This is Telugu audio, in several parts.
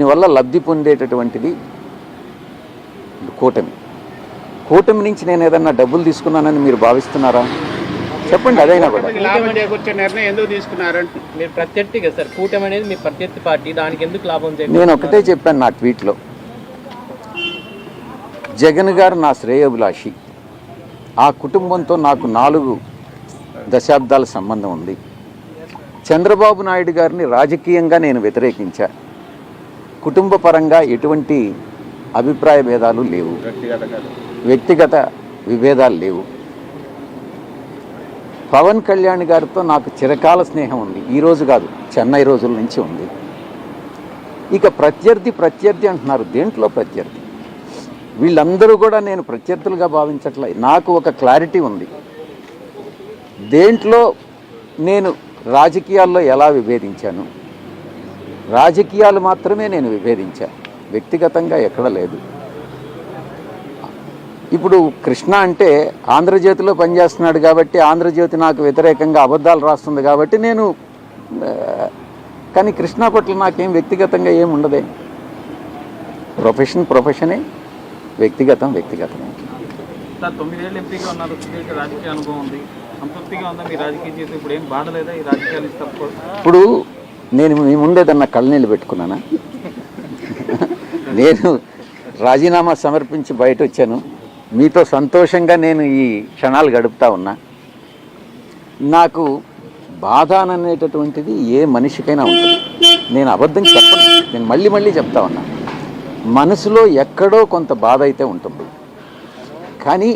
దీనివల్ల లబ్ధి పొందేటటువంటిది కూటమి. కూటమి నుంచి నేను ఏదన్నా డబ్బులు తీసుకున్నానని మీరు భావిస్తున్నారా? చెప్పండి. అదైనా కూడా మీరు ప్రత్యర్థిగా సార్, కూటమి అనేది మీ ప్రత్యర్థి పార్టీ, దానికి ఎందుకు లాభం చేయాలి? నేను ఒకటే చెప్పాను నా ట్వీట్లో, జగన్ గారు నా శ్రేయోభిలాషి. ఆ కుటుంబంతో నాకు 4 దశాబ్దాల సంబంధం ఉంది. చంద్రబాబు నాయుడు గారిని రాజకీయంగా నేను వ్యతిరేకించా. కుటుంబ పరంగా ఎటువంటి అభిప్రాయ భేదాలు లేవు, వ్యక్తిగత విభేదాలు లేవు. పవన్ కళ్యాణ్ గారితో నాకు చిరకాల స్నేహం ఉంది. ఈరోజు కాదు, చెన్నై రోజుల నుంచి ఉంది. ఇక ప్రత్యర్థి అంటున్నారు. దేంట్లో ప్రత్యర్థి? వీళ్ళందరూ కూడా నేను ప్రత్యర్థులుగా భావించట్లే. నాకు ఒక క్లారిటీ ఉంది. దేంట్లో నేను రాజకీయాల్లో ఎలా విభేదించాను, రాజకీయాలు మాత్రమే నేను విభేదించాను, వ్యక్తిగతంగా ఎక్కడ లేదు. ఇప్పుడు కృష్ణ అంటే ఆంధ్రజ్యోతిలో పనిచేస్తున్నాడు కాబట్టి, ఆంధ్రజ్యోతి నాకు వ్యతిరేకంగా అబద్ధాలు రాస్తుంది కాబట్టి నేను, కానీ కృష్ణ పట్ల నాకేం వ్యక్తిగతంగా ఏం ఉండదే. ప్రొఫెషనే, వ్యక్తిగతమే. సార్ 9 ఏళ్ళు ఎంపీగా ఉన్నారు, రాజకీయ అనుభవం ఉంది, సంతృప్తిగా ఉందా మీ రాజకీయ జీవితం? ఇప్పుడు ఏం బాధ లేదా ఈ రాజకీయాలు? ఇప్పుడు నేను మీ ముందేదన్నా కళ్ళనీళ్ళు పెట్టుకున్నానా? నేను రాజీనామా సమర్పించి బయట వచ్చాను. మీతో సంతోషంగా నేను ఈ క్షణాలు గడుపుతా ఉన్నా. నాకు బాధ అనేటటువంటిది ఏ మనిషికైనా ఉంటుంది. నేను అబద్ధం చెప్పను, నేను మళ్ళీ చెప్తా ఉన్నా. మనసులో ఎక్కడో కొంత బాధ అయితే ఉంటుంది. కానీ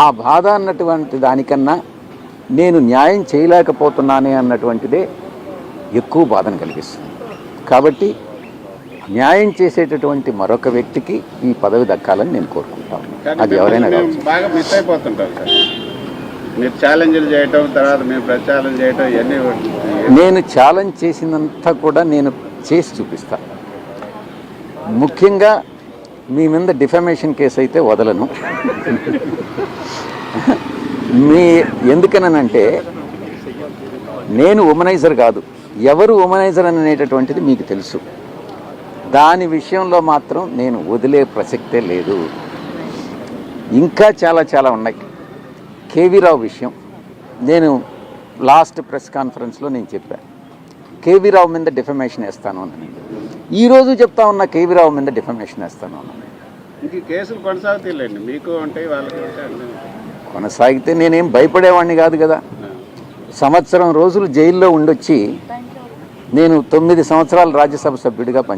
ఆ బాధ అన్నటువంటి దానికన్నా నేను న్యాయం చేయలేకపోతున్నానే అన్నటువంటిదే ఎక్కువ బాధను కలిగిస్తుంది. కాబట్టి న్యాయం చేసేటటువంటి మరొక వ్యక్తికి ఈ పదవి దక్కాలని నేను కోరుకుంటాను. అది ఎవరైనా బాగా మిస్ అయిపోతుంటారు సార్. మీరు ఛాలెంజ్లు చేయటం, తర్వాత మేము ప్రచారం చేయటం, ఇవన్నీ నేను ఛాలెంజ్ చేసినంతా కూడా నేను చేసి చూపిస్తాను. ముఖ్యంగా మీ మీద డిఫమేషన్ కేసు అయితే వదలను. ఎందుకనంటే నేను ఉమనైజర్ కాదు, ఎవరు ఉమనైజర్ అనేటటువంటిది మీకు తెలుసు. దాని విషయంలో మాత్రం నేను వదిలే ప్రసక్తే లేదు. ఇంకా చాలా ఉన్నాయి. కేవీ రావు విషయం నేను లాస్ట్ ప్రెస్ కాన్ఫరెన్స్లో నేను చెప్పాను, కేవీ రావు మీద డిఫమేషన్ వేస్తాను అని. ఈరోజు చెప్తా ఉన్నా, కేవీ రావు మీద డిఫమేషన్ వేస్తాను అన్నాను. ఇంక కేసులు కొనసాగుతాయిలేండి, మీకు ఉంటాయి వాళ్ళకి. కొనసాగితే నేనేం భయపడేవాడిని కాదు కదా. సంవత్సరం రోజులు జైల్లో ఉండొచ్చి నేను 9 సంవత్సరాలు రాజ్యసభ సభ్యుడిగా